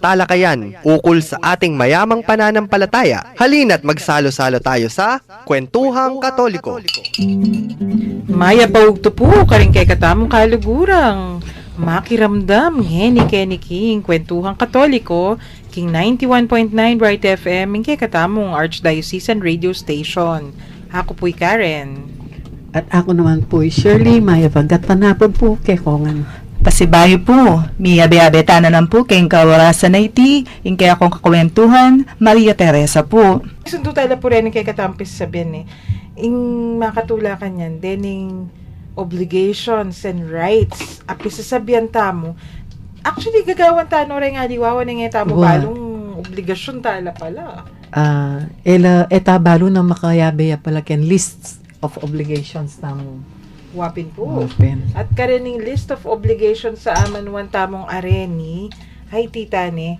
talakayan ukol sa ating mayamang pananampalataya. Halina't magsalo-salo tayo sa Kwentuhang Katoliko. Maya paugto po, karing kay katamong kalugurang. Makiramdam, Henny Kenny King, Kwentuhang Katoliko, King 91.9 Bright FM, kay katamong Archdiocesan Radio Station. Ako po'y Karen. At ako naman po, Shirley, Maya pagkatanapod po kay Kongan. Pasibayo po, Mia Beabetana ng po, kayong kawarasan na iti, yung kaya akong kakwentuhan, Maria Teresa po. Sundo tayo po rin kay katampis sabihin ing makatulakan yan, dening obligations and rights, api sasabihan tamo, actually gagawan tano rin nga diwawan nga tamo balong obligasyon tala pala. Eta balo na makayabeya pala ken lists of obligations tamo. Wapin po. Wapin. At karining list of obligations sa aman tamong areni, hay tita ni,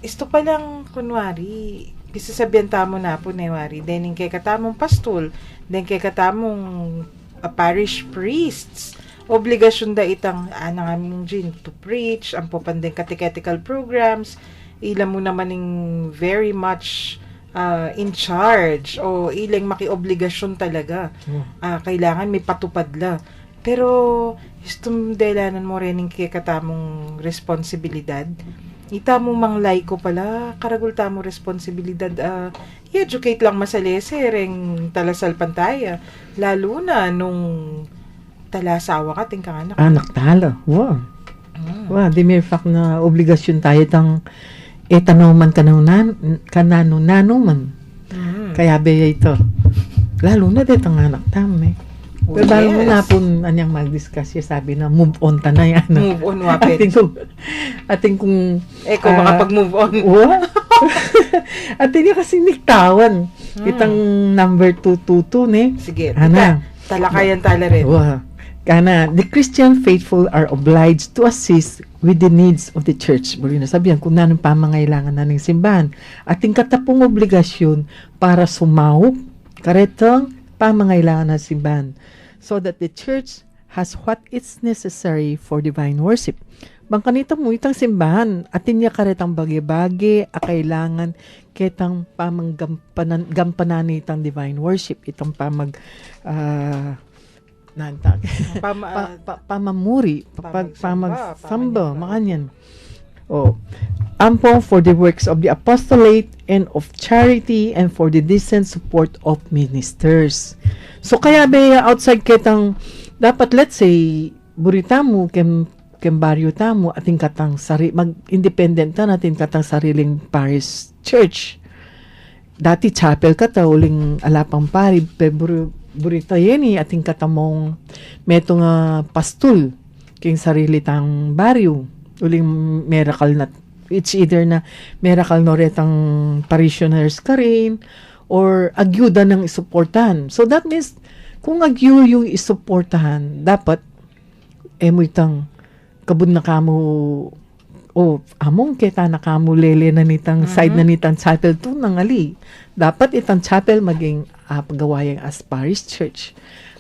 isto palang kunwari, pisasabihan tamo na po newari, dening kay katamong pastol, den kay katamong parish priests, obligasyon da itang anang gin to preach, ang popandeng catechetical programs, ilan mo naman ng very much in charge o ilang makiobligasyon talaga. Kailangan may patupad la. Pero istum delanan mo rin ng katamong responsibilidad. Ita mo mang laiko pala, karagul mo responsibilidad i-educate lang masalese ring talasal pantaya. Lalo na nung talasawa ka, tingka anak. Anak talo. Wow. Wow, di may fact na obligasyon tayo tang etanoman kanano man. Kaya beya ito. Lalo na dito ang anak tam Pero bago mo na po anyang mag-discuss sabi na move on ta na yan. Move on, wapit. Ating kung Eko, makapag-move on. Ating niya kasi niktawan. Itang number 222 Sige, Ana. Talakayan tala rin. Kana, the Christian faithful are obliged to assist with the needs of the church. Buli na sabihan kung nanong pamangailangan na ng simbahan. Ating katapong obligasyon para sumawop karetang pamangailangan ng simbahan so that the church has what is necessary for divine worship. Bangkanita mo itang simbahan atin niya karetang bagi-bagi kailangan ketang pamanggampanan itang divine worship itang pamamuri, pamagsamba, makanyan. Ampo for the works of the apostolate and of charity and for the decent support of ministers. So kaya ba outside ketang dapat let's say burita mo kem baryo tamo ating katang mag-independent natin katang sariling parish church. Dati chapel kata uling alapang pari burita yeni ating katamong metong pastul king sarili tang baryo uling miracle na it's either na miracle no retang parishioners ka rin or agyuda ng isuportahan. So that means kung agyu yung isuportahan dapat mo itang kabud na kamo among kita na kamo lele na nitang side na nitang chapel to nangali. Dapat itang chapel maging pagawayang as parish church.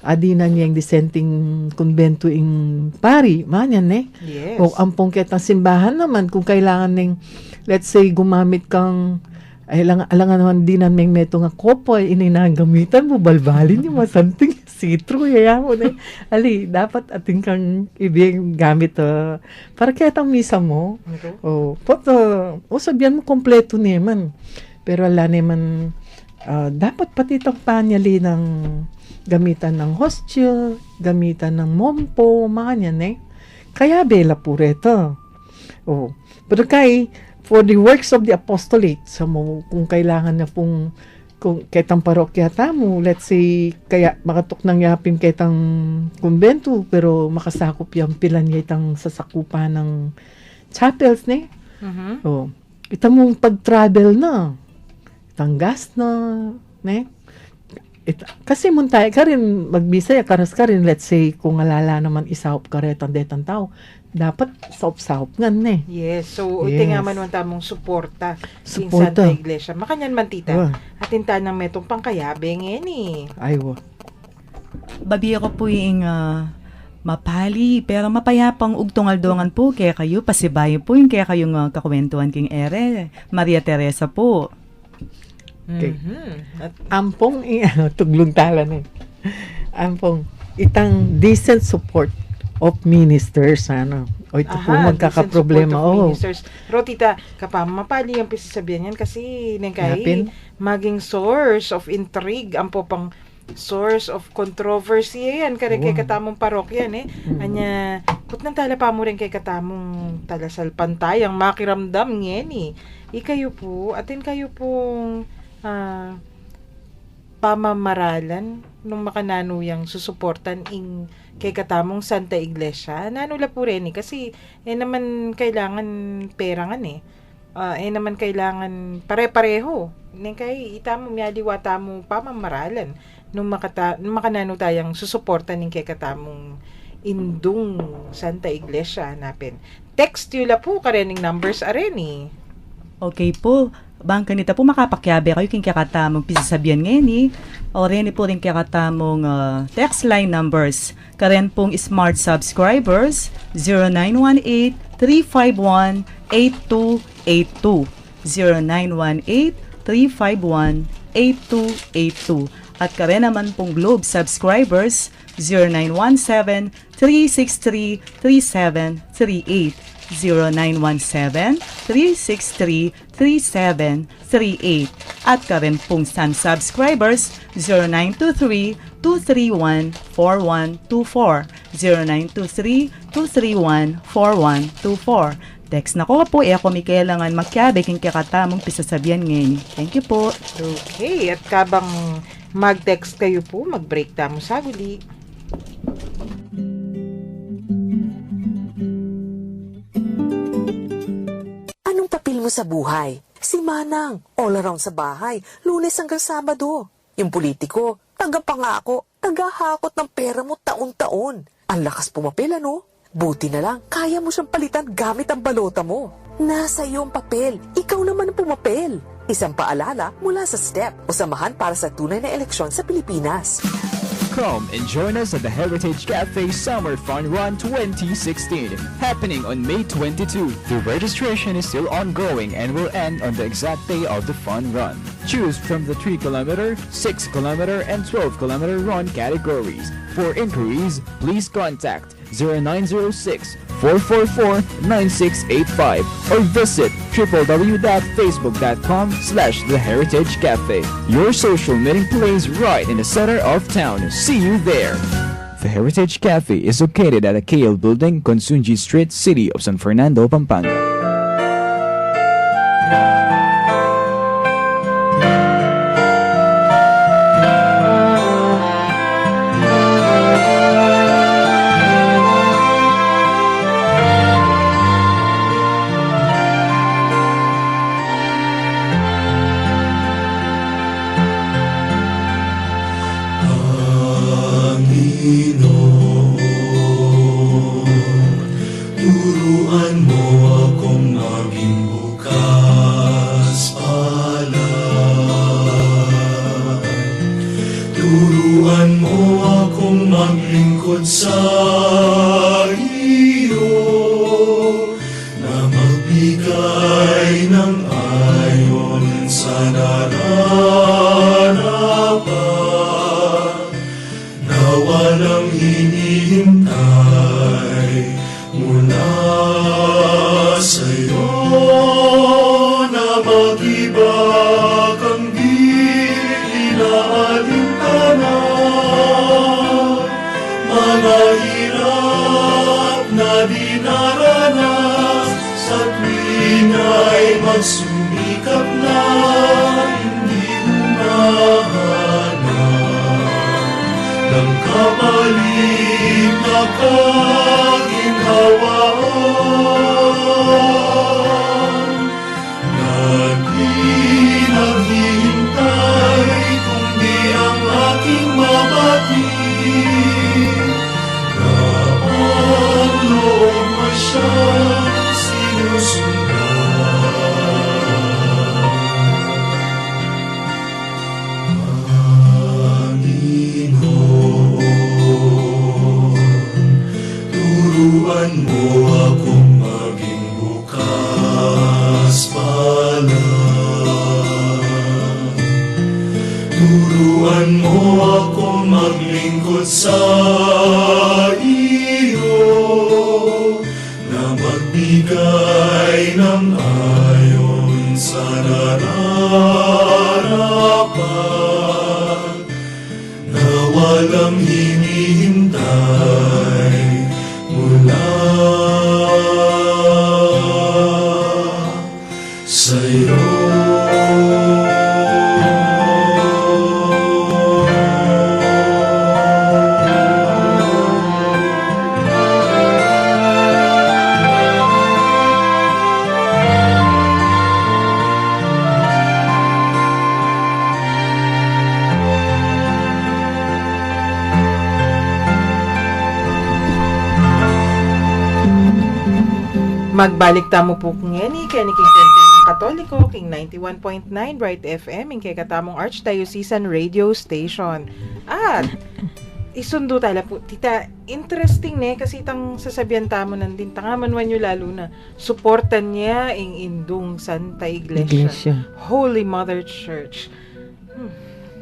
Adi na niyang dissenting konbento ing pari. Manyan Yes. O ampong kitang simbahan naman kung kailangan ng let's say gumamit kang alangan naman din may meto nga kopoy ininagamitan mo balbalin yung masanting sitro yaya mo ali dapat ating kang ibig gamit para kitang misa mo sabihan mo kompleto naman pero ala naman dapat pati itong panyali ng gamitan ng hostia gamitan ng mompo mga yan kaya bela pureto pero kay for the works of the apostolate kung kailangan na pong kung ketang parokya tamo let's say kaya makatok nang yapin ketang kumbento pero makasakop yung pilan niya itang sasakupan ng chapels ita mong pag-travel na itang gas na kasi muntay ka rin magbisaya karas ka rin let's say kung alala naman isahop ka rin detang tao dapat saop-saop nga Yes. So, iti nga man tamong suporta sa Santa Iglesia. Makanyan man tita. Atin tanang metong pangkayabe ngeni. Aywa. Babi ako po yung Mapali, pero mapayapang ugtong-aldongan po, kaya kayo pasibayo po yung kaya kayong kakwentuhan king ere. Maria Teresa po. Okay. At Ampong, tuglong tala na. Ampong, itang decent support of ministers, ano. O ito po magkakaproblema. Oh. Oh, Pero tita, kapamapali ang pisasabihan yan kasi Yapin? maging source of intrigue, ang popang source of controversy yan kare kay katamong parokya anya kutnang tala pa mo rin kay katamong talasal pantayang makiramdam ngeni ikayo po atin kayo pong pamamaralan nung makananuyang susuportan ing kay katamong Santa Iglesia nanula po rin kasi naman kailangan perangan naman kailangan pare-pareho ning kay itamo miyaliwa tamo pamamaralan nung makanano tayang susuporta ning kay katamong indung Santa Iglesia hanapin. Text yula po karening numbers areni. Okay po. Bang kanita po makapakyabe kayo king kakatamong pisasabihan ngayon o rin po rin kakatamong text line numbers. Karen pong smart subscribers 0918-351-8282 0918-351-8282 at karen naman pong Globe subscribers 0917-363-3738 0917-363-3738 at karen pong Sun subscribers 0923-231-4124 0923-231-4124 Text na ko po, ako may kailangan magkyabe king kakatamong pisasabihan ngayon. Thank you po. Okay, at kabang mag-text kayo po, mag-break tamo sa guli. Anong papel mo sa buhay? Si Manang, all around sa bahay, Lunes hanggang Sabado. Yung politiko, tagapangako, tagahakot ng pera mo taon-taon. Ang lakas pumapel, ano? Buti na lang, kaya mo siyang palitan gamit ang balota mo. Nasa iyo ang papel, ikaw naman ang pumapel. Isang paalala mula sa STEP o Samahan para sa Tunay na Eleksyon sa Pilipinas. Come and join us at the Heritage Cafe Summer Fun Run 2016, happening on May 22. The registration is still ongoing and will end on the exact day of the fun run. Choose from the 3-kilometer, 6-kilometer, and 12-kilometer run categories. For inquiries, please contact 0906-444-9685 or visit www.facebook.com/theheritagecafe. Your social meeting place right in the center of town. See you there. The Heritage Cafe is located at the KL Building, Consunji Street, City of San Fernando, Pampanga. Turuan mo akong maging bukas palad. Turuan mo akong maglingkod sa iyo, na magbigay ng ayon sa naranapan, na walang hinihintay mula sa'yo, na mag-ibag ang di inaalintanan, mga hirap na dinaranas sa tuwing ay magsumikap na hindi humahanap ng kapalit na kaginhawaan, na di naghihintay kundi ang aking mabatid, na ang loob mo siyang sinusundan. Panginoon, Turuan mo ako maglingkod sa iyo, na magbigay ng ayon sa nararapat, na walang hinihintay mula sa'yo. Magbalik tamo po kung yani, kaya ni King Tente ng Katoliko, King 91.9 Bright FM, yung kay katamong Archdiocesan Radio Station. At, isundo tala po, tita, interesting ne, kasi itang sasabihan tamo nandin, tangaman nyo lalo na, suportan niya ang indung Santa Iglesia, Holy Mother Church.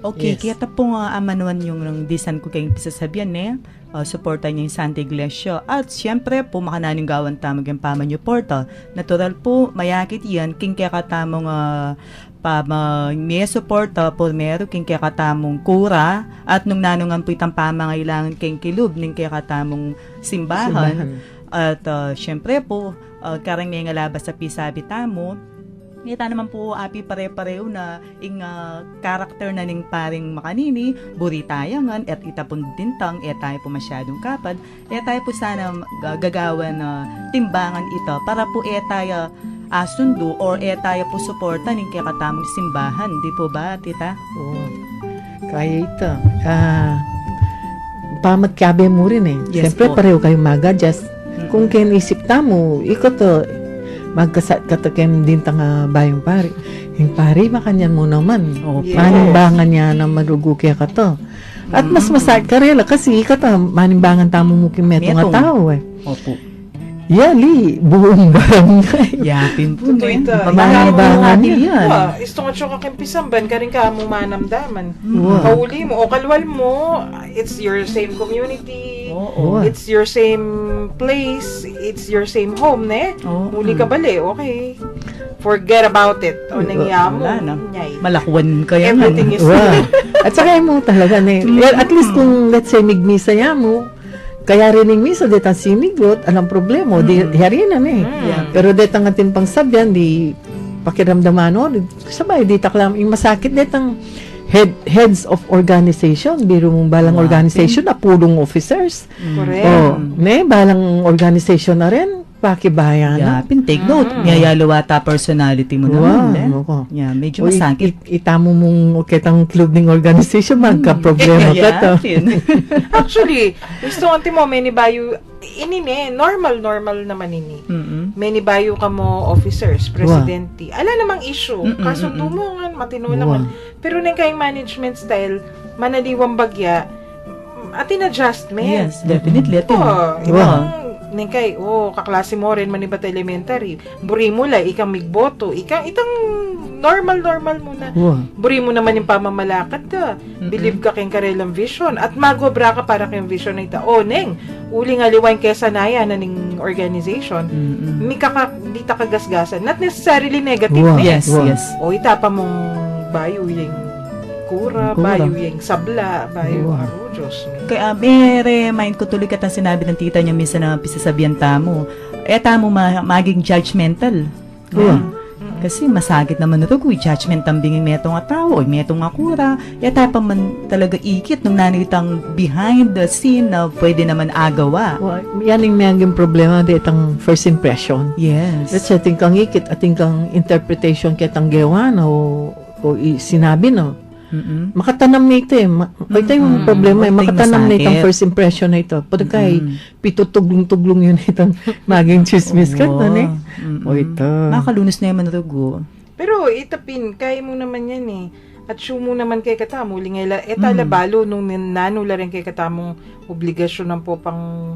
Okay, Yes. kaya tapong amanuan yung disan ko kayong pisasabihan suporta niya yung Santa Iglesia. At siyempre po, makananing gawan tamang yung pamanyo porta. Natural po, mayakit yan, king kaya katamong may suporta po meron king kaya katamong kura at nung nanungan po itang pamangailangan king kilub ning kaya katamong simbahan. At siyempre po, karang may ngalabas sa pisabi tamo, kita naman po api pare-pareho na ing karakter na ning paring makanini, buritayangan, at itapon dintang, tayo po masyadong kapad, tayo po sana gagawan na timbangan ito para po tayo asundo or tayo po suporta ning kaya katamong simbahan. Di po ba, tita? Oo. Kaya ito. Pamatkabe mo rin eh. Yes Siyempre po. pareho kayong mag-adjust. Kung kinisip tamo, ikaw to, magkasat ka to kem din tanga bayong pari. Yung pari, makanyan mo naman. Opo. Manimbangan niya na marugo kaya ka to. At mas masakit ka rin, kasi ikaw to, manimbangan tamo mo kim meto nga Metong. tao eh. Opo. Yali, buong barangay. Yapin po. Totoo ito. Manimbangan yan. Isto nga siya kakimpisamban, ka rin ka mong manamdaman. Wow. Kauli mo, o kalwal mo, it's your same community, Oo. it's your same place, it's your same home, ne? Oo. Muli ka bali, okay. Forget about it. O nangyaya mo, Wala na. nyay. Malakwan kaya Everything is Wow. At saka mo talaga na well, at least kung let's say migmisa ya mo, kaya rin yung misa detang sinigot, anong problema, di harinan eh. Yeah. Pero detang ating pangsabyan, di pakiramdaman o, sabay, di taklam, yung masakit detang heads of organization, biro mong balang Wow. organization na pulong officers. Correct. Oh, ne, balang organization na rin, pakibayan na. Yapin, take note. Yayalawata personality mo Wow, naman. ako. Yeah, medyo O, masakit. itamo mong kitang club ng organization, magka-problema ka to. Yapin. Actually, gusto ko mo, many bayo, inine, normal naman ini. Mm-mm. Many bayo ka mo officers, presidente. Ala namang issue. Kasundo mo nga, matino naman. Pero nang kayong management style, manaliwang bagya, atin adjustment. Yes, definitely. Atin. Oh, Wow. ibang nengkay, kaklase mo rin manibat elementary. Buri mo la, ikang migboto. Itang normal muna. Wow. Buri mo naman yung pamamalakad ka. Believe ka kayong karelang vision. At magobra ka para kayong vision na ita. Neng, uli nga liwain kesa naya na ning organization. Di ta kagasgasan. Not necessarily negative. Wow. ne? Yes, Wow. yes. Itapa mong bayo yung kura, bayo yung sabla, bayo Wow. arujos. Kaya may remind ko tuloy katang sinabi ng tita niya minsan na pisasabihan tamo. Tamo maging judgmental. Oo. Kasi masagit naman ito kung judgment ang binging meto nga tao o meto nga kura. Yata pa man talaga ikit nung nanitang behind the scene na pwede naman agawa. Well, yan yung mayaging problema di itang first impression. Yes. Let's say, ating kang ikit, ating kang interpretation kitang gawa o sinabi no. Mm-mm. Makatanam na ito eh. Ito yung problema eh. Konting Makatanam na itang masakit. first impression na ito. Pwede kay pitutuglong-tuglong yun itang maging chismis ka Oo. to eh. Mm-mm. O ito. Makalunos na yung rugo. Pero itapin, kaya mo naman yan eh. At show mo naman kay katamo, lingay talabalo nung nanula rin kay katamong obligasyon ng po pang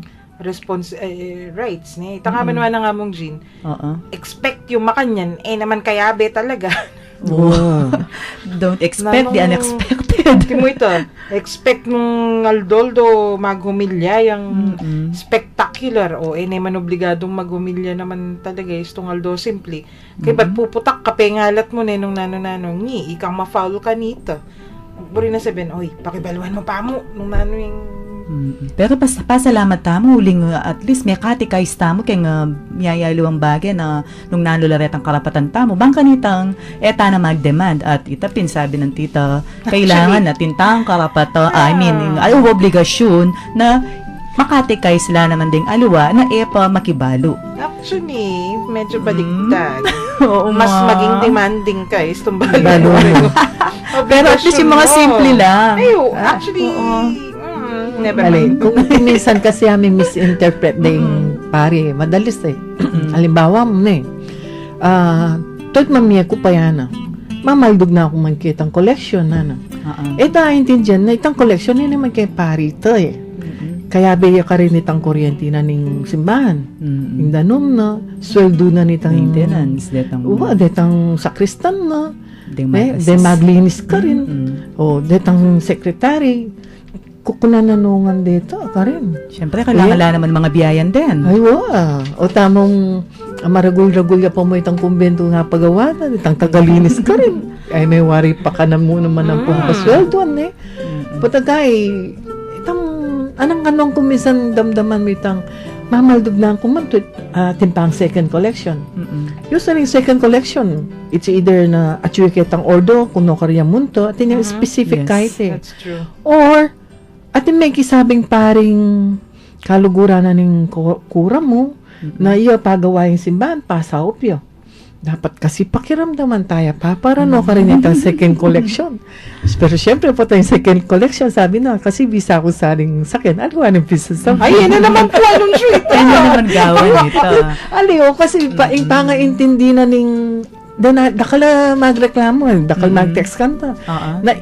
rights ni. Takaman naman na nga mong Jean. Oo. Expect yung makanyan, naman kayabe talaga. Wow. Don't expect the Nanong- unexpected. Hindi mo ito, expect mong Aldoldo maghumilya yung spectacular o naman obligadong maghumilya naman talaga itong Aldo Simple. Kaya ba't puputak ka pengalat mo nung nano-nano ikang ma-foul ka nito. Buri na sabihin, oy, pakibaluan mo pa mo nung nano yung Pero pasalamat tamo, uling at least may katikais tamo kaya miyayaluang bagay na nung nanularet ang karapatan tamo. Bang kanitang eta na mag-demand at itapin sabi ng tita, kailangan natin tang karapatan, obligasyon na makatikay sila naman ding aluwa na epa makibalo. actually, medyo baliktad. Oo, Mas ma. maging demanding ka Balo balo. Pero at least yung mga simple lang. Actually, never Mali. mind. Kung minsan kasi kami misinterpret ding pare, madalis eh. Halimbawa mo na tut mamiya ko pa yan mamaldog na akong magkitang collection na. Intindihan na itang collection yun naman kay pare ito eh. Kaya beya ka rin itang kuryente na ning simbahan. Yung danom na, sweldo na nitang Maintenance, detang detang sakristan na. ding De maglinis ka rin. O, detang sekretary. Kukunananungan dito ka rin. Siyempre, kailangan naman mga biyayan din. Ay, wow. O tamang maragul-ragul ya pa mo itang kumbento nga pagawatan. Itang tagalinis ka rin. Ay, may wari pa ka na mo naman ang pumpasweldoan eh. Patagay, itang anong kumisan damdaman mo itang mamaldog na ang kumantwit timpang second collection. Usually second collection, it's either na atsuiketang ordo, kuno karya munto, at yung specific Yes. kahit eh. That's true. Or, atin may kisabing paring kalugura na ng kura mo na iyo pagawa yung simbahan, pasaopyo. Dapat kasi pakiramdaman tayo pa para no ka rin itang second collection. Pero syempre po tayong second collection, sabi na, kasi bisa ko saring sakyan. Ano anong piso sa Ay, yan na naman po anong sweet. Ano naman gawan ito? Aliw, kasi pangaintindi na ning dakala magreklamo, dakal mag-text kanta. Na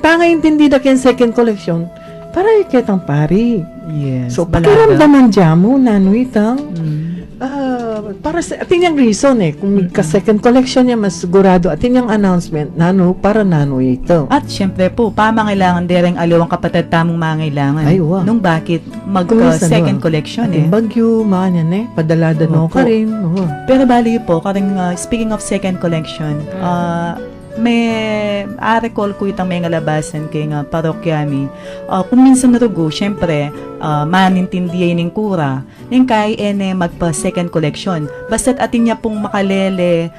pangaintindi na kayong second collection, para ikitang pari. Yes. So, balada. pakiramdaman dyan mo, nano itang, para sa atin yung reason kung may ka-second collection niya, mas sigurado atin yung announcement, nano, para nano ito. At syempre po, pamangailangan direng aliwang kapatid tamong mangailangan. Ay, wow. Nung bakit Kumisan, second wow. collection Ating bagyo, mga yan padalada no Opo. ka rin. Pero bali po, karing speaking of second collection, may recall ko itang may ngalabasan kay nga parokyami. Kung minsan narugo, syempre, manintindihay ng kura, ng kay magpa second collection. Basta't atin niya pong makalele,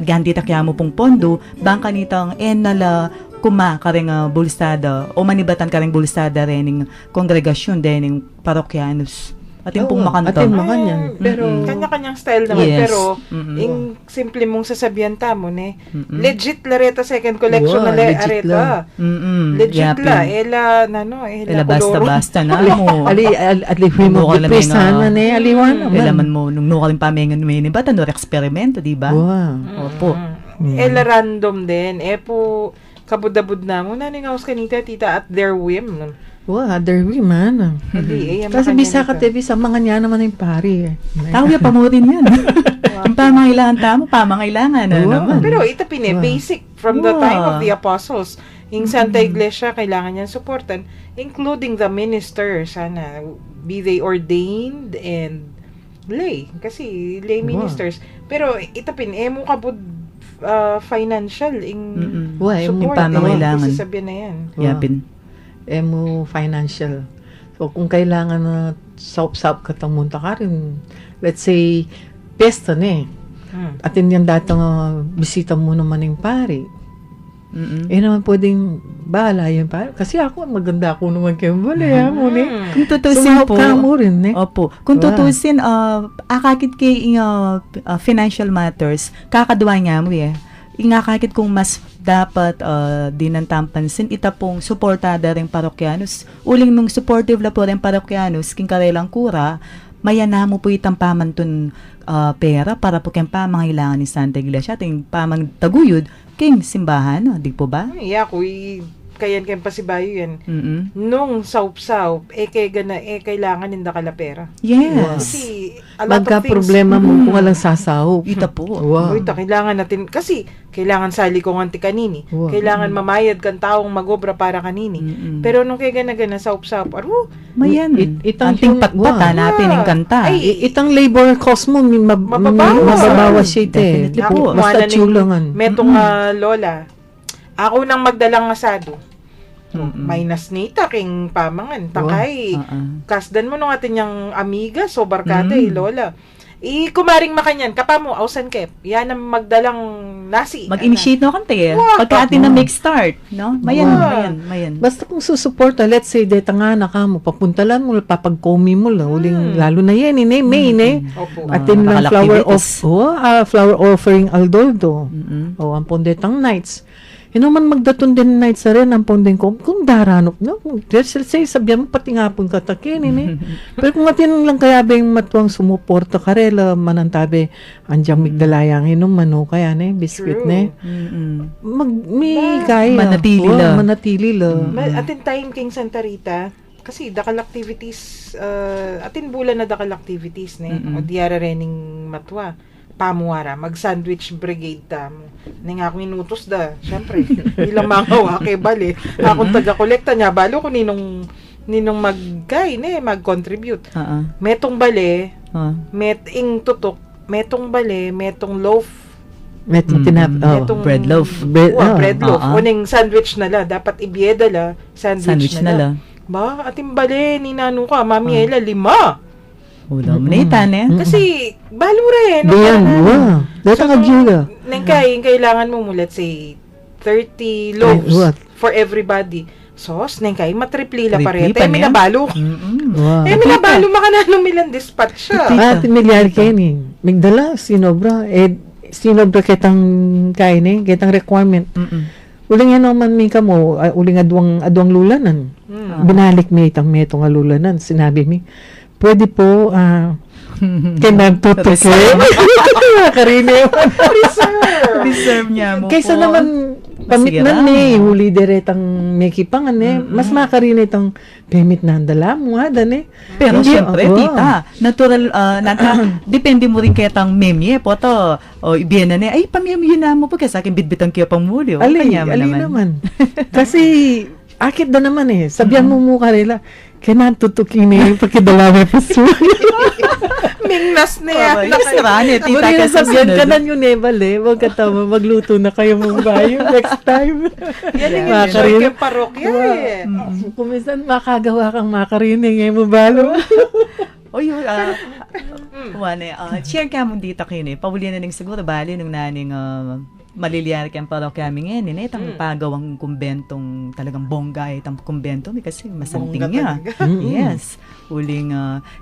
gandi takyamo pong pondo, bangka nitang nala kuma karing bulsada o manibatan karing bulsada rin ng kongregasyon din ng parokyanos. Atin pong makanta. Atin makanyan. Pero, kanya-kanyang style naman. Yes. Pero, yung simple mong sasabihan tamo, legit lareta second collection Wow, na legit areta. Legit la. Ela basta-basta na mo. Ali mo Ano ka gipres lamang, sana aliwan naman. Elaman mo, nung nukaling pamengan may ba, tanor eksperimento, di ba? Wow. Opo. Ela random din. Po, kabudabud na mo. Naningawas kanita, tita, at their whim. Wow, other women. Kasi bisa ka tebi sa mga niya naman yung pari. Tawya pa mo rin yan. Yung pamangailangan tamo, pamangailangan. Naman. Pero ito basic from the time of the apostles. Yung Santa Iglesia, kailangan niyang supportan, including the minister, sana, be they ordained and lay. Kasi lay ministers. Pero ito mo kabud financial support. yung pamangailangan. Sasabihin na yan. Yapin. Emo financial. So, kung kailangan na saup-saup ka tang munta ka rin, let's say, pesta na atin yung datang bisita mo naman yung pari. Naman pwedeng bahala yung pari. Kasi ako, maganda ako naman kayo. Bala, Kung tutusin po, ka mo rin, opo. Kung tutusin, akakit kay financial matters, kakadwa niya mo ingakakit kung mas dapat dinantampansin ita pong suportada rin parokyanos. Uling nung supportive la po rin parokyanos, king karelang kura, mayana mo po itang pamantun pera para po kayang pamangailangan ni Santa Iglesia, ating pamang taguyod king simbahan, di po ba? Ako, kayan kayong pasibayo yan. Mm-mm. Nung saup-saup, kailangan hindi kalapera. Yes. Kasi, a lot Magka of things, problema mo kung walang sasahop. Ita po. Wow. Ito, kailangan natin, kasi, kailangan sali ko nganti kanini. Wow. Kailangan mamayad kang taong magobra para kanini. Mm-mm. Pero nung kaya gana saup-saup, Mayan. Itang Anting yung- patpata wow. natin yung kanta. Ay, Itang labor cost mo, mababawas siya ite. Definitely po. Basta chulangan. Metong lola, ako nang magdalang asado. Mm-mm. Minus nita king pamangan. Takay. Kasdan mo nung atin yung amiga, so barkada lola. Kumaring makanyan, kapamo, ausan kep. Yan ang magdalang nasi. Mag-initiate no kante. Wow. Pagka atin na make start, no? Mayan, Wow. mayan. Basta kung susuporta, let's say, deta nga na ka mo, papuntalan mo, papag-komi mo, uling, lalo na yan, May, Opo. Atin lang nakalactivities. flower offering aldoldo. Mm-mm. Ang pondetang nights. Hinuman magdatun din nights sa rin ang pondeng ko. Kung daranop na, let's say, sabihan mo pati nga pong katakin, Pero kung atin lang kaya ba yung matuang sumuporta ka rin, manantabi, andyang migdalayang hinuman, kaya biscuit, True. Mm-mm. may kaya. Manatili la. Manatili la. Atin time king Santa Rita, kasi dakal activities, atin bulan na dakal activities, Mm-mm. o diara rening matwa. Pamuara, mag-sandwich brigade ta mo. Nga ako inutos da. Siyempre, ilang mga wake bali. Akong taga-kolekta niya, balo ko ninong mag-contribute. Metong bale, meting tutok, metong bale, metong loaf, Metong metong bread loaf. bread loaf. Uning sandwich nala, dapat ibieda la, sandwich na nala. lang. Ba, ating bale, ninano ka, mami Ella, 5. Ulam na itan eh. Kasi, balo rin. Diyan, dito ka giga. Kailangan mo, let's say, 30 loaves What? for everybody. Sos, nengkay, matripli la Tripli parete. pa niya? Minabalo. Wow. Minabalo, makananong milang dispatch siya. Milyar kayo Migdala, sinobra. Sinobra kitang kain kitang requirement. Uling yan naman mi ka mo, uling adwang lulanan. Binalik mi itang metong lulanan. Sinabi mi, pwede po, kay nagtutok Karine. Reserve. niya mo Kaysa po. naman, pamit Masira. na huli diretang may kipangan mas makarine itang pamit na andala mo Pero Hindi, syempre, oo. tita, natural, depende mo rin ketang memye po to. O, ibiyan na ay, pamemye na mo po kasi akin bitbitang kaya pang muli. Ali naman. Kasi, akit na naman sabihan mo mukha nila, kaya natutukin yung pagkidalaway pa Mingnas na yan. Yes, rani, tita, Muli kasi sabihan sunod. ka na yun wag ka tama, magluto na kayo mong bayo next time. Yan yung Makarin. enjoy kay parokya eh. Kung minsan makagawa kang makarinig ngayon mo balo. Oy, share ka mo dito kayo Pawuli na ning siguro, bali nung naning maliliyar kang parang kami ngayon itang pagawang kumbentong talagang bongga itang kumbento kasi masanting niya. Yes. Uling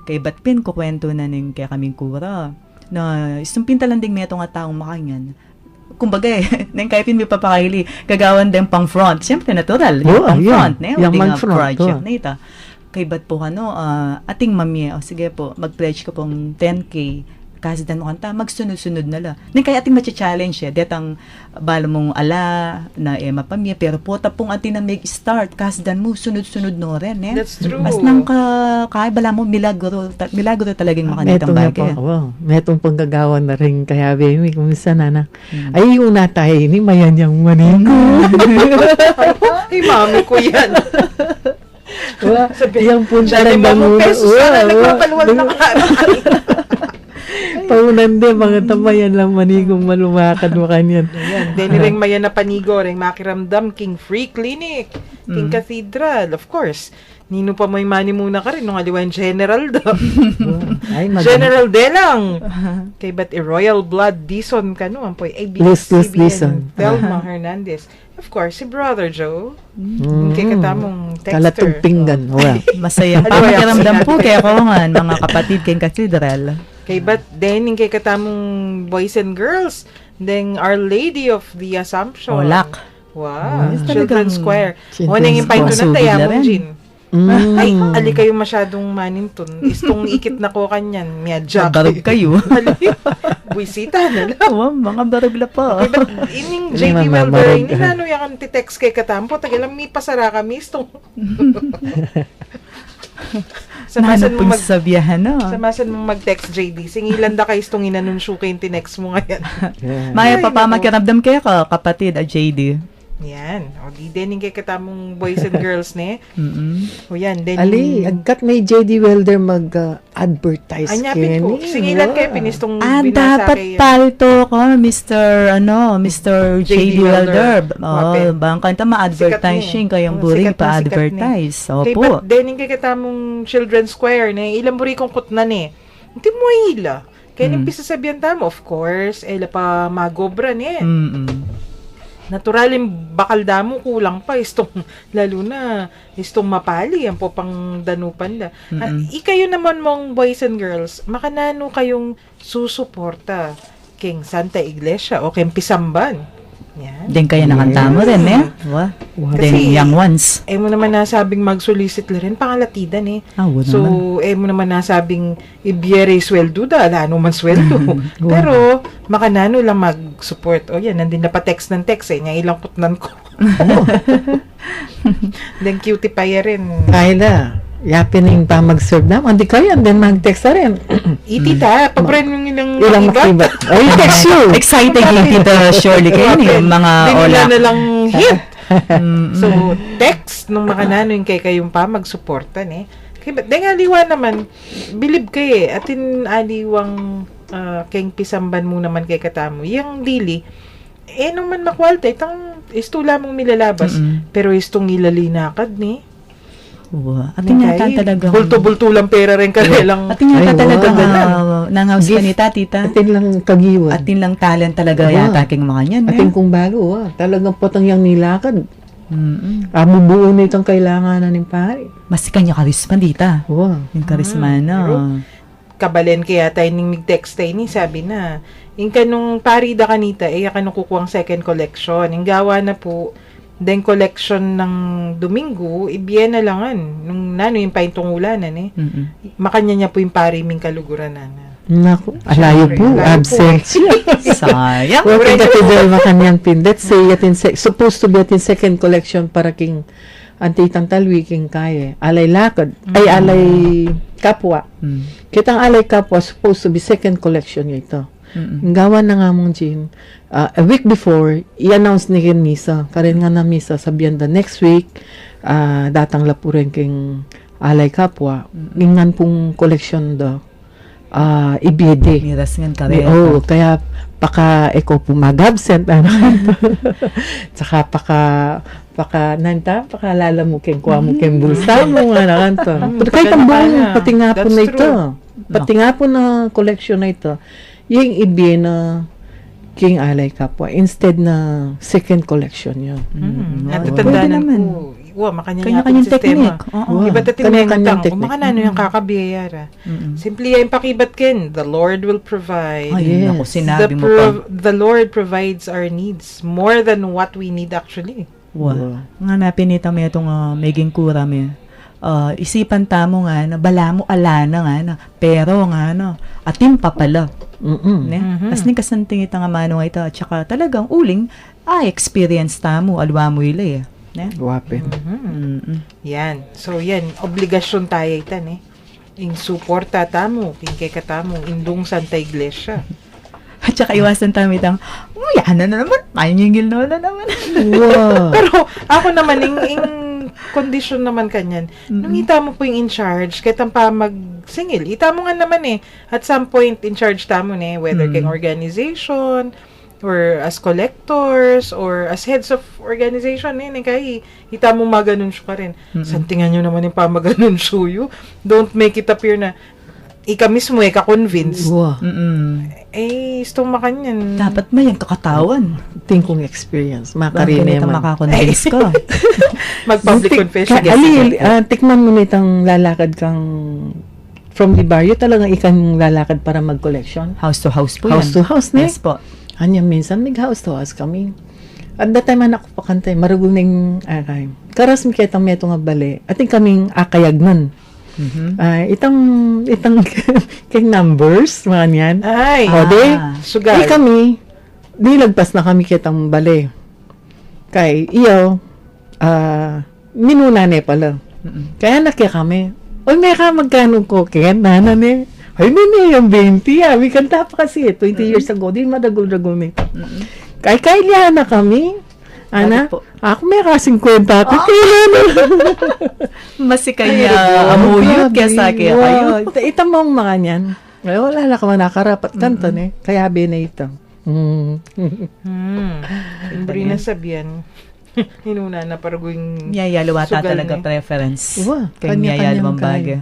kay Batpin kukwento na ning kay kaming kura na isumpin talanding metong nga taong makanyan. Kumbaga nang kay pin mi papakaili kagawan din pang front. Siyempre natural, yung pang front yung uling front, project na ita. Kay bat po ating mami, sige po, mag-pledge ko pong 10K kasi dan mo kanta, magsunod-sunod na la. Nang kaya ating matcha-challenge detang bala mong ala na mapamya, pero po tapong ating na make start, kasi dan mo sunod-sunod no rin That's true. Mas nang kaya bala mo, milagro talagang makanitang bagay. Metong panggagawa na rin kaya bemi, kung minsan ay una tayo mayan yung manigo. Ay, mami ko yan. Yung punta Dali ng mo pesos sana nagpapaluwal na ka. Paunan din, mga tamayan lang manigong malumakad mo kanyan. Then ring maya na panigo, ring makiramdam, King Free Clinic, King Cathedral, of course. Nino pa may money muna ka rin, nung aliwan General do. General de lang. Kay ba't Royal Blood Dison ka no? Ampoy, Listless Dison. Thelma Hernandez. Of course, si Brother Joe. Kay katamong texter. Kalatong pinggan. Masaya pa makiramdam po kaya ko nga mga kapatid kay Cathedral. Kay ba't then kay katamong boys and girls. Then Our Lady of the Assumption. Olak. Wow. Yes, Children's talagang- Square. Children's O nang impay to na Square. tayo Subid na mong rin. Jin. Ay, ali kayo masyadong maninton. Istong ikit na ko kanyan. Miya Jack. Barog kayo. Buisita na lang. Oh, mga barugla po. Okay, but ining Hindi JD man Welder, mamarag. hindi na ano yung text kay Katampo, tagilang may pasara kami, istong. Samasan mo Nanapon sa biyahan, no? Samasan mo mag-text JD. Singilan da kayo itong inanunsyo kayo yung tinext mo ngayon. Yeah. Maya Ay, pa pa naku. magkaramdam kayo ka, kapatid, JD. Yan. O, di din kay katamong boys and girls, ne? O yan, then Ali, agkat may JD Welder mag-advertise anyapit ko. Singilan kayo, pinistong binasa Dapat kayo. palto ko, Mr. JD Welder. Wapin. Bang kanta ma-advertising Sikat kayong mo. buring Sikat na sikat pa-advertise. Okay, Opo. but then kay katamong Children's Square, ne? Ilang buri kong kutnan, ne? Hindi mo hila. Kaya nang pisasabihan tamo, of course, ela pa magobra, ne? Mm-mm. Naturalim bakal damo kulang pa istong lalo na istong mapali yan po pang danupan da. Ikayo naman mong boys and girls, makanano kayong susuporta king Santa Iglesia o king Pisamban. Yan. Din kayo nakanta mo rin, eh? Din Kasi- young ones. Mo naman nasabing mag-solicit la rin pangalatidan eh. Wala So, naman. mo naman nasabing ibiere sweldo da, ala ano man sweldo. Pero, makanano lang mag-support. O yan, nandun na pa text ng text eh, nga ilang putnan ko. Then cutie paya rin. Kaya na. Yapin yung pa mag-serve na. Hindi kayo, and then mag-text na rin. Itita, pabren yung ilang Ilang makibat. Ay, text you. Exciting yung Tita Shirley kayo yung mga Dinila olak. na lang hit. So, text nung makanano yung kay kayong pa mag-supportan eh. Kaya, dahil aliwa naman, believe kayo eh, atin aliwang kayong pisamban mo naman kay katamo. Yung dili, nung man makwalta, itang isto lamang milalabas, pero istong nilalinakad ni. Ating yata talagang... Bulto-bulto lang pera rin kanilang. Ating yata Ay, talagang wow. nangaws ka ni Tita. Atin lang kagiwan. Atin lang talent talaga Wow. yata king mga yan. Atin kung bago, talagang potang yung nilakad. Mm-mm. Mabuo na itong kailangan na ng pare. Mas kanya karisma, Tita. Wow. Yung karisma na. Kabalen kaya tayo ning mig-text tayo ni sabi na yung kanong parida kanita kanong kukuwang second collection yung gawa na po then collection ng Domingo ibiyen na langan nung nano yung paintungulanan makanya niya po yung pari ming kaluguran na Naku, alayo po, Layo po. absent. Sayang. Working katidel makanyan pin. Let's say, supposed to be atin second collection para king antitang talwi king kaya. Alay lakad. Ay, alay kapwa. Kitang alay kapwa, supposed to be second collection niya ito. Ang gawa na nga mong Jean, a week before, i-announce ni Ken Misa. Karin nga na Misa, sabihan the next week, datang lapurin king alay kapwa. Ingan pong collection do. Ibiyede. Miras ngan ka rin. Oo, kaya paka ikaw po mag-absent. Tsaka pakalala mo ken kuha mo ken bulsa mo nga nakanto. Pero kahit ang buong pati nga po That's na ito. true. Pati nga po na collection na ito. Yung ibiye na King Alay Kapwa instead na second collection yun. At Pwede tatandaan naman. ko, makanya Kanya-kanyang niya sistema. technique. Oo. Iba't atin Kanya-kanyang may utang. technique. Kumakanano yung kakabiyayara. Simply yung pakibat ken, the Lord will provide. Ay, Yes. naku, sinabi mo pa. The Lord provides our needs more than what we need actually. Wow. Nga napinita mo itong maging kura mo. Isipan tamo nga na bala mo ala na nga na pero nga no atim pa pala ne as ni kasanting ita nga mano nga ita at saka talagang uling experience tamo alwa mo ile ne Wapin. Yan. So yan, obligasyon tayo itan eh. Yung suporta tamo, kay katamo, indung Santa Iglesia. at saka iwasan tamo itang yan na naman panyingil na naman Wow. Pero ako naman, yung condition naman kanyan, nung ita mo po yung in charge, kahit ang pa mag-singil, ita mo nga naman eh, at some point in charge tamo ne, whether kayong organization, or as collectors, or as heads of organization, kay ita mo maganunsyo ka rin. Santingan nyo naman yung pamaganunsyo yu. Don't make it appear na ika mismo ka-convince. Wow. Istong makanyan. dapat may yung kakatawan Ting kong experience. bakit Makarine ito man. makakonvince ka Mag-public confession. Ali, tikman mo nitang lalakad kang from the barrio, talagang ikang lalakad para mag-collection. house to house po House yan to house, ne? yes po Anya, minsan mag-house to house kami. At that time, anak ko pakantay, marugong ning akay. Karas mi kitang meto nga bali. Ating kaming akayag nun. Itang kay numbers, mga yan. Ay, O, di, sugal. kami, di lagpas na kami kitang bale. Kay, iyo, minuna ne pala. Kaya nakya kami. O, may ka magkano ko, kaya nana ne. Ay, nene, yung 20, May kanta pa kasi, 20 years ago, di madagol-dagol me. Kaya liya na kami. Ana, Bakit po? ako may ka 50 ako. Kailan na. Mas si kanya amuyot kaya sa kaya kayo. Ito mong mga niyan. Ay, wala na ka man nakarapat kanta ne. Kaya na ito. Hindi na sabihan. Hinuna na paraguing Miyayalo ata sugal talaga ni. preference. Wow, Kay Miyayalo Mambaga.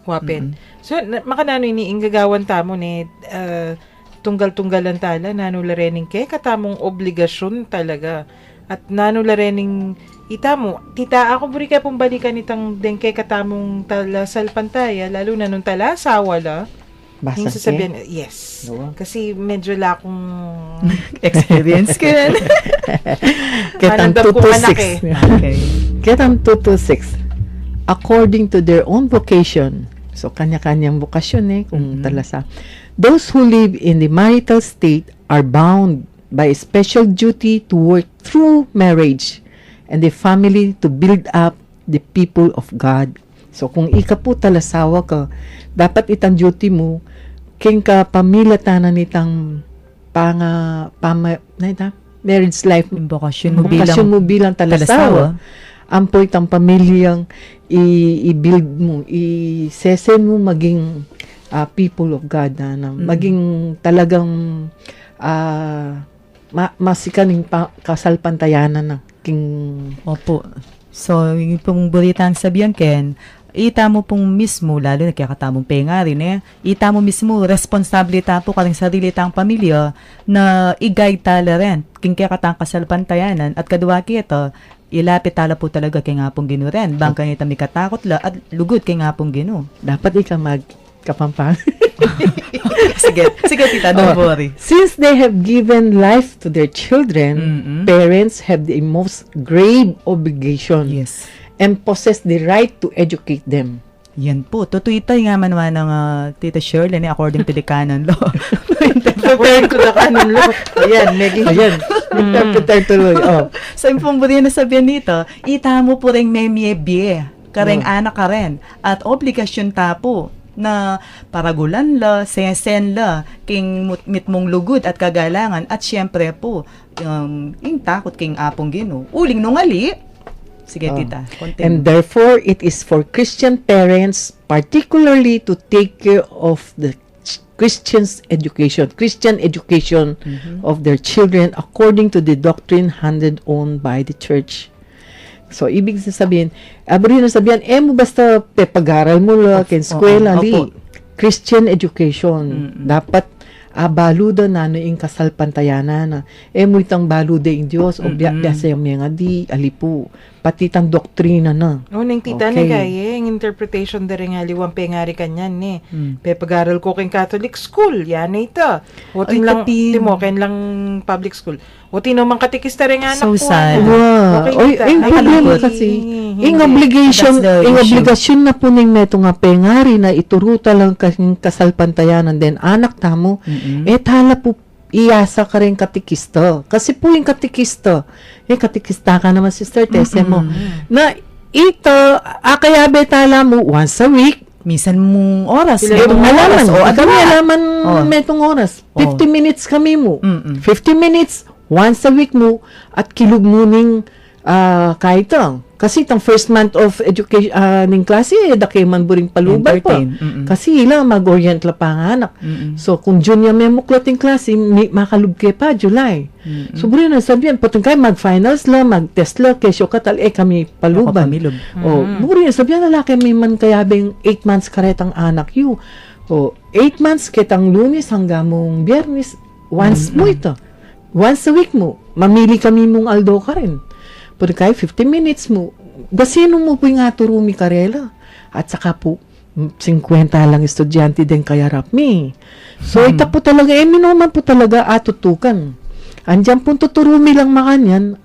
Wapin. So, makanano ini inggagawan tamo ni tunggal-tunggalan tala, nanularening ke, katamong obligasyon talaga. At nanularening itamo, tita ako buri kaya pong balikan itang dengke katamong tala salpantaya, lalo na nung tala, asawa la. Basta Yung sasabihin, yes. Oo. Kasi medyo lakong Experience ko yan. Ketang Anandam kong anak 226. Okay. Ketang 226. According to their own vocation. So, kanya-kanyang vokasyon kung talasa. Those who live in the marital state are bound by a special duty to work through marriage and the family to build up the people of God. So, kung ika po talasawa ka, dapat itang duty mo, king ka pamilatanan itang marriage life Yung bokasyon mo bukasyon mo bilang talasawa, talasawa. ampo itang pamilyang i-build mo, i-sesen mo maging people of God na maging talagang masikaning kasalpantayanan na king Opo. So, yung pong buritang sabihan, Ken, ita mo pong mismo, lalo nagkakatamong penga rin ita mo mismo, responsable ta po karing sarili tang pamilya na i-guide tala rin, king kakatang kasalpantayanan, at kadwa kita, ilapit tala po talaga kay nga pong gino rin. Bangka nita may katakot la, at lugod kay nga pong gino. dapat ika magkapampang. Sige, tita, don't worry. Since they have given life to their children, parents have the most grave obligation Yes. and possess the right to educate them. Yan po. Tutuitay nga man ng Tita Shirley according to the canon law. According to the canon law. Ayan, Meggy. Ayan, interpreter tuloy. Oh. So, yung pong buri na sabihan dito, ita mo po rin may miebye, kareng anak ka rin, at obligasyon ta po na paragulan la, sesen la, king mit mong lugod at kagalangan, at syempre po, yung takot king apong gino. Uling nungali. Sige, tita. Continue. And therefore, it is for Christian parents particularly to take care of the Christian education of their children according to the doctrine handed on by the church. So, ibig sabihin, abri na sabihin, mo basta pag-aral mo la, ken eskwela, li. Christian education. Dapat baluda na no yung kasalpantayanan na mo itang baluda yung Diyos o biasa yung mga di alipu pati itang doktrina na Nang tita Okay. ni kaya, yung interpretation da rin nga liwang pengari kanyan ni. Pag-aral ko keng Catholic school, yan na ito. O Ay, lang, kapin. timo, ken lang public school. O tino mang katikista rin nga anak So ko. sad. ano. wow. Okay, Oy, tita. yung Ay, problema hindi. kasi Hindi. yung obligation That's the yung issue. obligasyon na po ning meto nga pengari na ituruta lang kasing kasalpantayanan then anak tamo tala po iyasa ka rin katikista. Kasi po yung katikista, katikista ka naman, Sister Tessa mo, na ito, kaya betala mo once a week, Minsan mong oras. Sila metong alaman, oras, o kami agad. alaman Oh. metong oras. 50 minutes kami mo. 50 Mm-mm. minutes, once a week mo, at kilog mo ning kahit lang. Kasi itang first month of education ning klase, daki man buring palubay pa. Entertain. Kasi ila mag-orient la pa nga anak. So, kung junior may muklat yung klase, makalubke pa, July. So, buri na sabihin, patong kayo mag-finals la, mag-test la, kesyo katal, kami paluban. Pamilog. O, buri na sabihin, lalaki may man kayabing 8 months karetang anak yu. O, 8 months kitang Lunes hanggang mong Biyernes, once mo ito. Once a week mo, mamili kami mong aldo ka rin. Pero kayo, 50 minutes mo, basino mo po yung aturumi karela. At saka po, 50 lang estudyante din kaya rapmi. So, ito po talaga, minuman po talaga atutukan. Andiyan po tuturumi lang makanyan,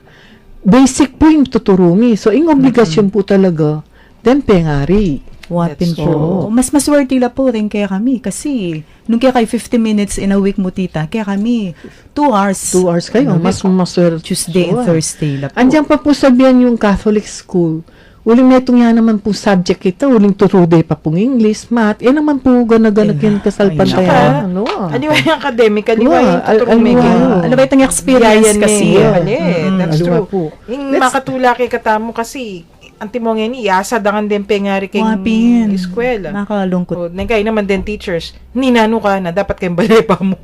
basic po yung tuturumi. So, yung obligasyon po talaga, then pengari. Wapin That's po. Mas maswerte la po rin kaya kami kasi nung kaya kayo 50 minutes in a week mo tita, kaya kami 2 hours. 2 hours kayo, mas maswerte. Tuesday and Thursday la po. Andiyan pa po sabihan yung Catholic school. Uling netong yan naman po subject kita, uling turuday pa pong English, math, yan naman po gana-ganak yan kasalpan Tsaka, kaya. Ano? aliwa yung academic, aliwa yung Aliwa, tuturumigin. aliwa. Ano ba itong experience kasi? That's aliwa true. po. Yung makatula kay katamo kasi, antimong yan, iasadangan din pengari kay Wapin. eskwela. Nakalungkot. O, nagkaya naman din teachers, ninano ka na, dapat kayong balay pa mo.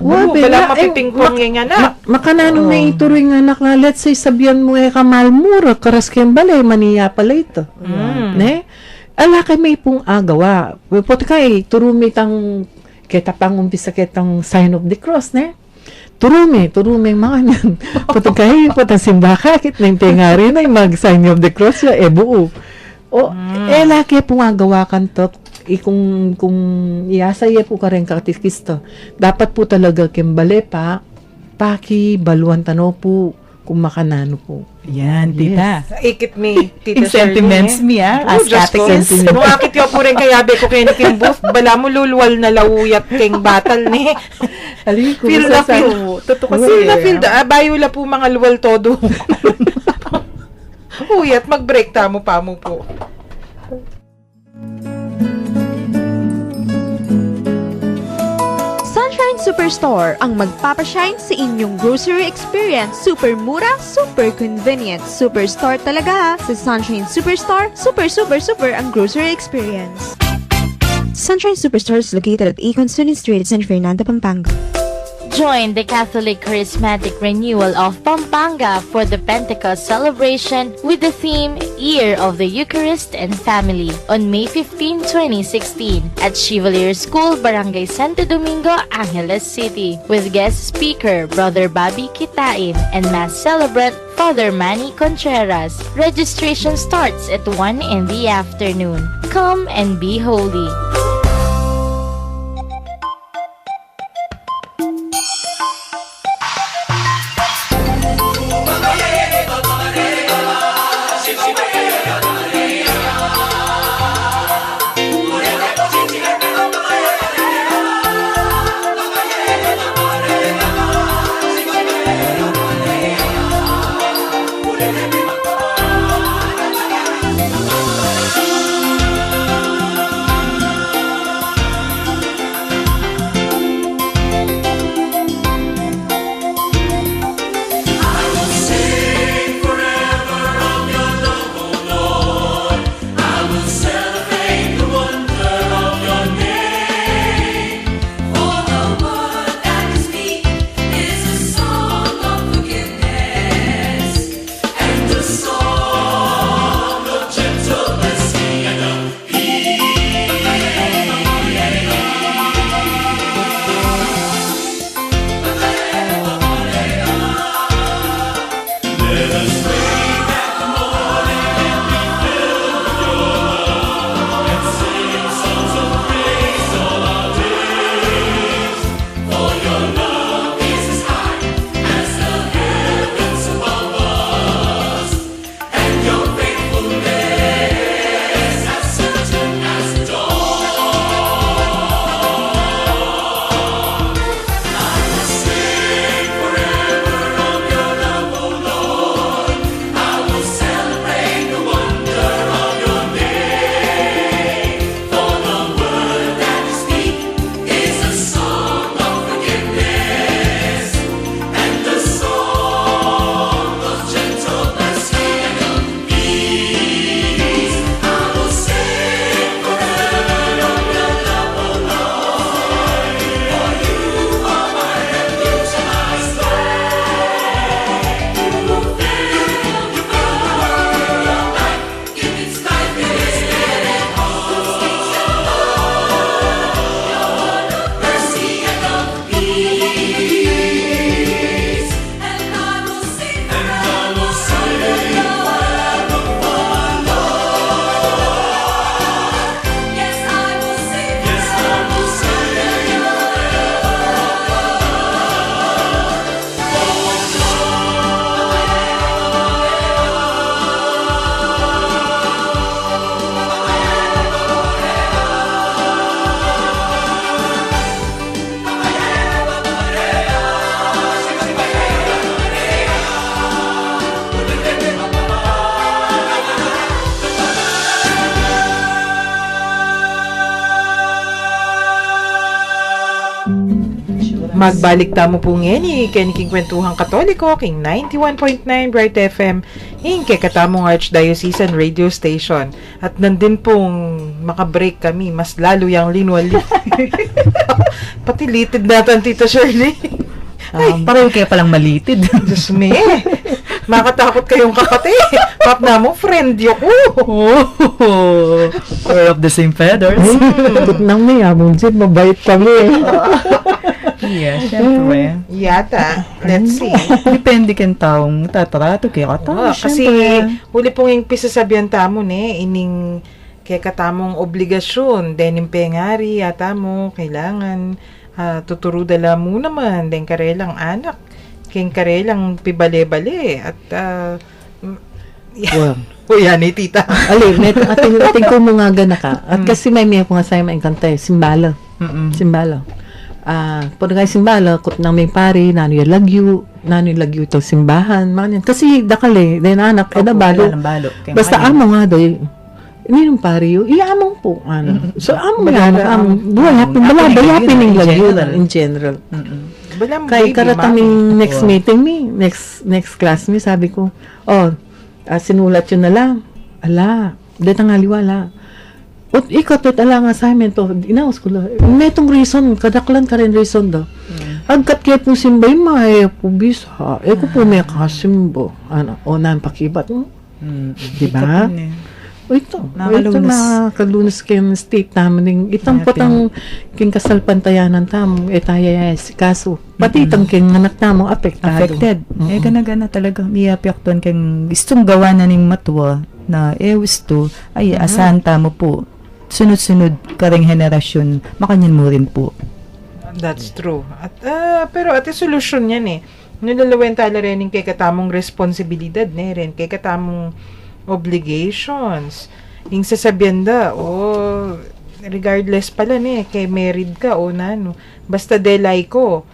Wabi, Wala na- mapipingpong yung anak. Makanano na ituloy nga anak na, let's say, sabihan mo kamal mura, karas kayong balay, maniya pala ito. Ne? Ala kay may pong agawa. Puti kay, turumi tang, kita pang umpisa kitang sign of the cross, ne? Turumi mga yan. Puti kay, putang simbaka, kit na yung tengari na yung mag-sign of the cross ya, buo. O, laki pong agawa kan to, kung iasaya po ka rin katikisto, dapat po talaga kimbale pa, paki, baluan tano po, kung makanano po. Yan, tita. Ikit mi, In Tita Shirley. sentiments me, as Diyos ko. catechist. Nung akit yo po rin kayabe ko kayo ni Booth, bala mo lulwal na lawuyat king batal ni. Alin ko, Feel na sa- feel. Totoo kasi. Feel na feel. Bayula po mga luwal todo. Uyat, mag-break tamo pa mo po. Sunshine Superstore ang magpapashine sa inyong grocery experience. Super mura, super convenient. Superstore talaga ha. Sa Sunshine Superstore, super ang grocery experience. Sunshine Superstore is located at Econ Student Street, San Fernando, Pampanga. Join the Catholic Charismatic Renewal of Pampanga for the Pentecost celebration with the theme Year of the Eucharist and Family on May 15, 2016 at Chevalier School, Barangay Santo Domingo, Angeles City with guest speaker Brother Bobby Kitain and Mass celebrant Father Manny Contreras. Registration starts at 1 in the afternoon. Come and be holy. Magbalik tamo po ngeni, king Kwentuhang Katoliko, king 91.9 Bright FM, kay katamong Archdiocesan Radio Station. At nandun pong makabreak kami, mas lalo yung linwali. Pati litid natin, Tita Shirley. Pareho kayo palang malitid. Diyos me, makatakot kayong kakate. Pap na mo, friend yo ko. Oh, we're of the same feathers. Takot nang may among dyan, mabait kami. Yeah, syempre. Yata, let's see. Depende kang taong tatrato kaya katao. Kasi huli pong yung pisasabihan tamo ining kaya katamong obligasyon, denim pengari, yata mo, kailangan tuturo dala mo naman, den karelang anak, king karelang pibale-bale, at Wow. o yan ni tita. Ali, ating ko mo nga gana ka. At kasi may ko nga sa'yo maingkanta simbala. Simbala. Pwede kayo simbala, kut nang may pari, nano yung lagyo ito simbahan, mga yan. Kasi dakali, then anak, balo. Basta amo nga doy. Ini yung pari yun, iamong po. So, amo nga, buhay, balapin yung lagyo in general. Kaya karataming next meeting next class me, sabi ko, sinulat yun na lang. Ala, dito nga liwala. At ikot alang assignment to, inaos ko lang. May itong reason, kadaklan ka rin reason do. Agkat kaya po simbay, may po bisa. Ko po may kasimbo. Nang pakibat mo. Diba? Ito nakalunas kayo ng state namin. Itang potang king kasalpantayanan tamo, tayo kaso. Pati itang king anak tamo, affected. Gana-gana talaga. May apektuan kang gustong gawa na ning matwa na gusto, asahan tamo po. Sunod-sunod karing henerasyon, makanyan mo rin po. That's true. At, pero ati solusyon yan Nilalawen tala rin kay katamong responsibilidad rin, kay katamong obligations. Yung sasabihan da, regardless pala kay married ka basta delay ko.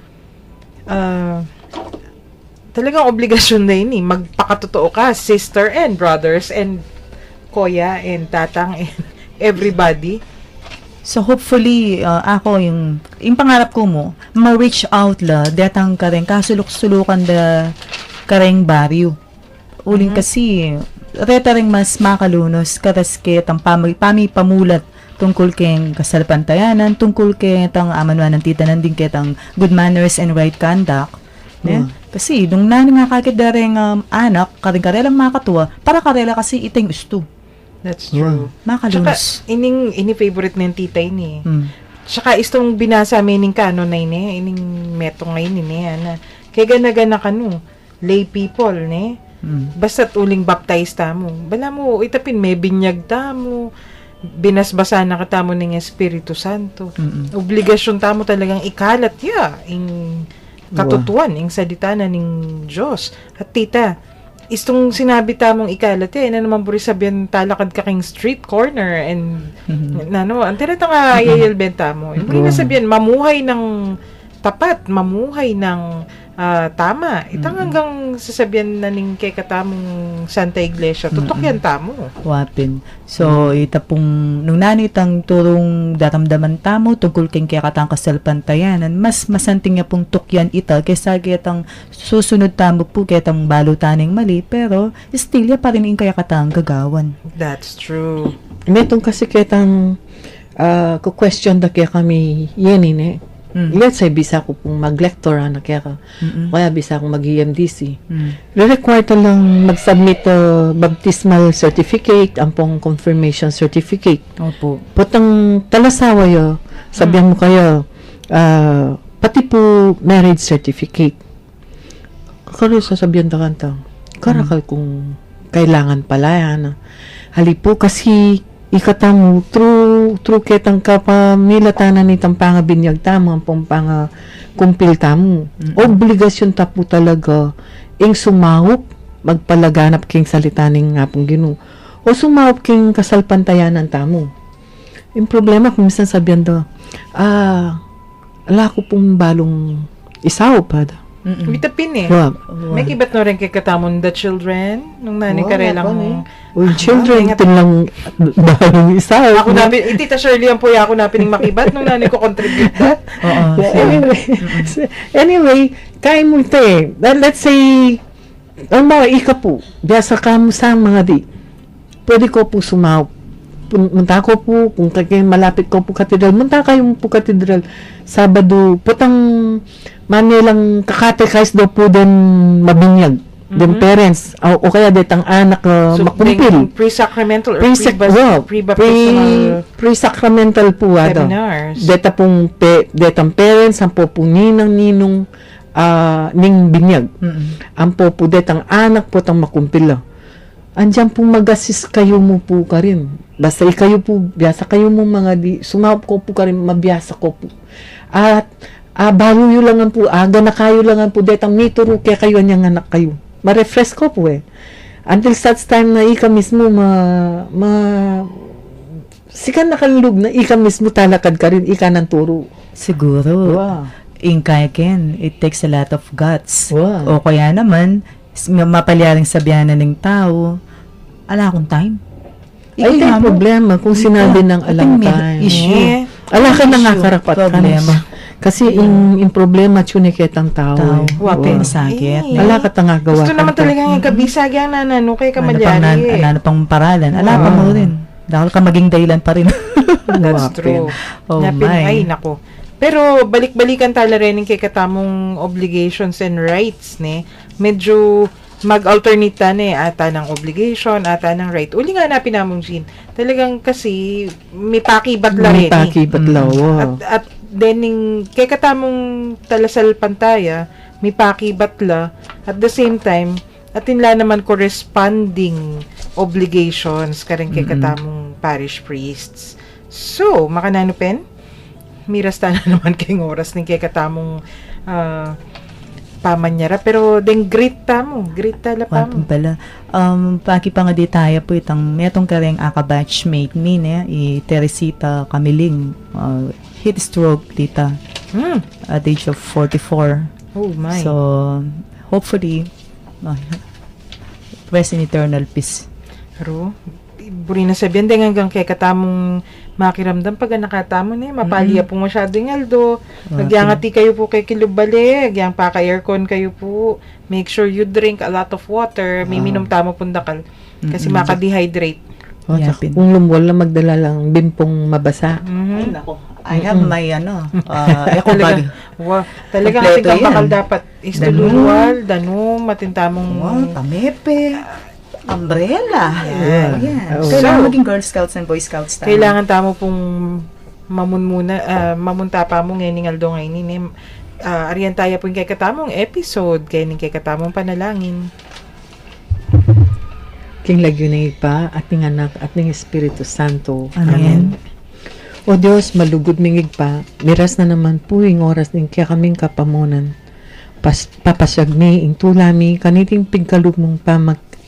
Talagang obligasyon na yun magpakatotoo ka, sister and brothers and kuya and tatang and everybody. So hopefully, ako yung pangarap ko mo, ma-reach out detang kareng kasulok-sulukan kareng baryo. Uling kasi, reta ring mas makalunos, karaskit, ang pamulat tungkol keng kasalpantayanan, tungkol keng amanuan ng tita nanding ketang good manners and right conduct. Kasi, nung nani nga kakit dareng anak, karing-karelang makatuwa, para karela kasi iting gusto. That's true. Makalunos. Tsaka, ini favorite ng tita ini. Tsaka, istong binasa mining kanon na ining meto ngayon kaya gana-gana lay people, basta't uling baptize tamo. Bala mo, itapin, may binyag tamo, binasbasa na ka tamo ng Espiritu Santo. Obligasyon tamo talagang ikalat in katutuan, in salita na ng Diyos. At tita, istong sinabi tamong ikalat na naman buri sabihan talakad ka king street corner and ang tirata nga ayayalbenta mo. Hindi na sabihan, mamuhay ng tapat, mamuhay ng tama. Itang hanggang sasabihan na ning kay katamong Santa Iglesia, tutok yan tamo. Wapin. So, itapong nung nanitang turong daramdaman tamo tungkol kay katang kasalpantayanan, mas masanting nga pong tukyan ita kaysa kitang susunod tamo po kitang balutaning mali, pero still ya pa rin yung kaya katang gagawan. That's true. Metong kasi kitang question da kaya kami yan let's say, bisa ko pong mag-lector na kaya bisa akong mag-EMDC. Re-require lang mag-submit baptismal certificate, ang pong confirmation certificate. Opo. Potang talasawa sabihan mo kayo, pati po marriage certificate. Karo sasabihan da kanta, karakal kung kailangan pala yan. Halipo kasi ikatamu true ketang kapamilatanan nitang pangabinyag tamo ang pang kumpil tamo. Obligasyon tapo talaga ing sumawop magpalaganap king salita ning nga pong Ginoo o sumawop king kasalpantayanan tamo. Yung problema kung minsan sabihan do ala ko pong balong isaw pa Mitapin eh. Wow. May kibat no rin kay katamon the children nung naning karelang. Well, children, ito lang bahalong isa. Ako na Tita Shirley ang puya ako na pining makibat nung naning ko contribute that. Anyway, kaya mo ito eh. Let's say, ang mga ika po, biyasa ka mo sa mga di, pwede ko po sumawap. Munta ko po, kung malapit ko po katedral, munta kayo po katedral. Sabado, putang manilang kakatekais daw po din mabinyag. Din parents, o kaya detang anak makumpil. Pre-sacramental or pre-sacramental po. Seminars. Deta pong detang parents, ang po po ninong ning binyag. Ang po po detang anak po tang makumpil. Andiyan po mag-assist kayo mo po ka rin. Basta kayo po, biyasa kayo mo mga di, sumawap ko po ka rin, mabiyasa ko po. At, bago yun lang po, aga na kayo lang po, detang mituro kaya kayo niyang anak kayo. Ma-refresh ko po eh. Until such time na ika mismo, sikan nakalulog na ika mismo talakad ka rin, ika ng turo. Siguro. Wow. Inkayakin, it takes a lot of guts. Wow. O kaya naman, mapalyaring sabihanan ng tao, ala akong time. Ay, ito yung problema kung sinabi ng alang time. Issue. Ala ka na nga karapat Problema. Kasi in problema, tsuniketang tao. Wapin. Masakit. Ala ka tanga gawa. Gusto naman talaga yung kabisag yan na kay kamalyari. Ano pang paralan. Ala pa mo rin. Dahil ka maging dahilan pa rin. That's true. Oh Napin, my. ay, nako. Pero balik-balikan tala rin kay katamong obligations and rights, ne? Medyo mag-alternate ata ng obligation, ata ng right. Uli nga na pinamong Jean. Talagang kasi may pakibat la rin. May pakibat la, wow. At then, kay katamong talasal pantaya, may pakibat la. At the same time, atinla naman corresponding obligations karing kay katamong parish priests. So, makanano pen? Mirasta na naman kayong oras ng kay katamong pamanyara, pero den great tala pa mo. Pala. Paki pa nga di tayo po metong kareng aka-batchmate mi, Teresita Camiling. Heat stroke, tita. At age of 44. Oh my. So, hopefully, rest in eternal peace. Pero, buri na sabihan, din hanggang kay katamong makiramdam pag nakatamo mapaliya po masyado ng aldo. Nagyangati kayo po kay kilubali, nagyang pa ka aircon kayo po. Make sure you drink a lot of water. May minom tamo pundakal. Kasi maka-dehydrate. Kung lumwal na magdala lang bimpong mabasa. Ay, nako. I have my eco bag. Talagang ating kapakal dapat istulunwal, danum, matintamong pamepe, umbrella. Yeah. Kailangan maging Girl Scouts and Boy Scouts tayo. Kailangan tamo pong mamunta pa mo ngayon Aldo ngayon. Ariyan tayo po kay katamong episode, kay katamong panalangin. King lagyo na ipa, ating anak, ating Espiritu Santo. Amen. O Diyos, malugod mingig pa, miras na naman po yung oras ng kaya kaming kapamunan. Papasyag ing tulami, kaniting pigkalog mong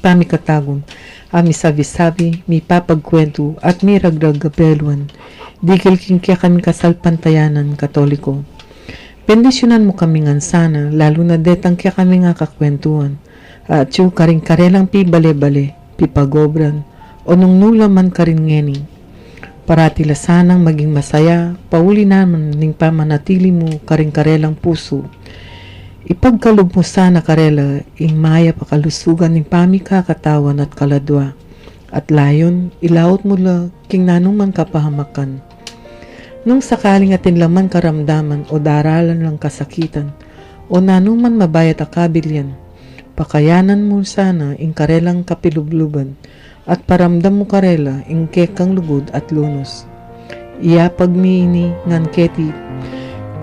pamikatagon, ami sabi-sabi, mi papagkwento, at mi ragragabeluan. Dikil king kaya kaming kasalpantayanan, Katoliko. Bendisyonan mo kami nga sana, lalo na detang kaya kami nga kakwentuhan. At yung karing-karelang pi bale-bale, pi pagobran, o nung nulaman karin ngeni. Parati sanang maging masaya, pauli naman ning pamanatili mo karing-karelang puso. Ipagkalog mo sana karela, ing maya pakalusugan ning pamikakatawan at kaladwa. At layon, ilaot mo la king nanuman kapahamakan. Nung sakaling atin laman karamdaman o daralan lang kasakitan, o nanuman mabayat akabilyan, pakayanan mo sana ing karelang kapilubluban, at paramdam mo karela ing kekang lugod at lunos. Iya pagmiini ngan keti,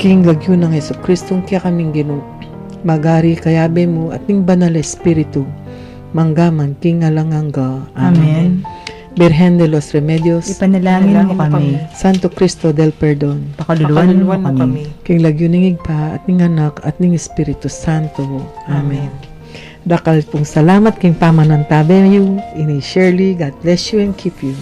king lagyo ng Heso Kristong kaya kaming ginoo. Magari kayabe mo at ning banal espiritu, manggaman king alanganga. Amen. Birhen de los Remedios, ipanalangin mo kami. Santo Cristo del Perdon, pakaluluan mo kami. King lagyo ning igpa at ning anak at ning Espiritu Santo. Amen. Dakal pong salamat king pamanantabe you, ini Shirley, God bless you and keep you.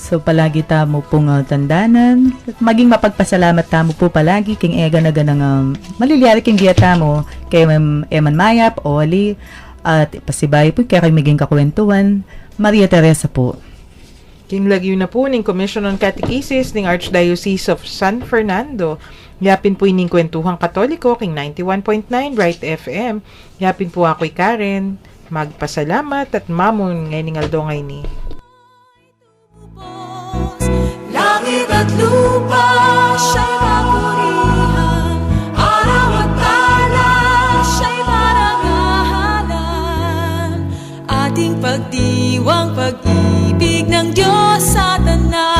So palagi tamo pong tandanan, at maging mapagpasalamat tamo po palagi king ega na ganang maliliari king giya tamo kay Eman Mayap, Oli, at pasibay po kay maging kakwentuhan, Maria Teresa po. King lagyo na po ning Commission on Catechesis ning Archdiocese of San Fernando. Yapin po ining Kwentuhang Katoliko king 91.9 Right FM. Yapin po ako'y Karen. Magpasalamat at mamon ngay ning aldongay ni. Langit at lupa, siya'y papurihan. Araw at tala, siya'y marangalan. Ating pagdiwang pag-ibig ng Diyos sa tanan.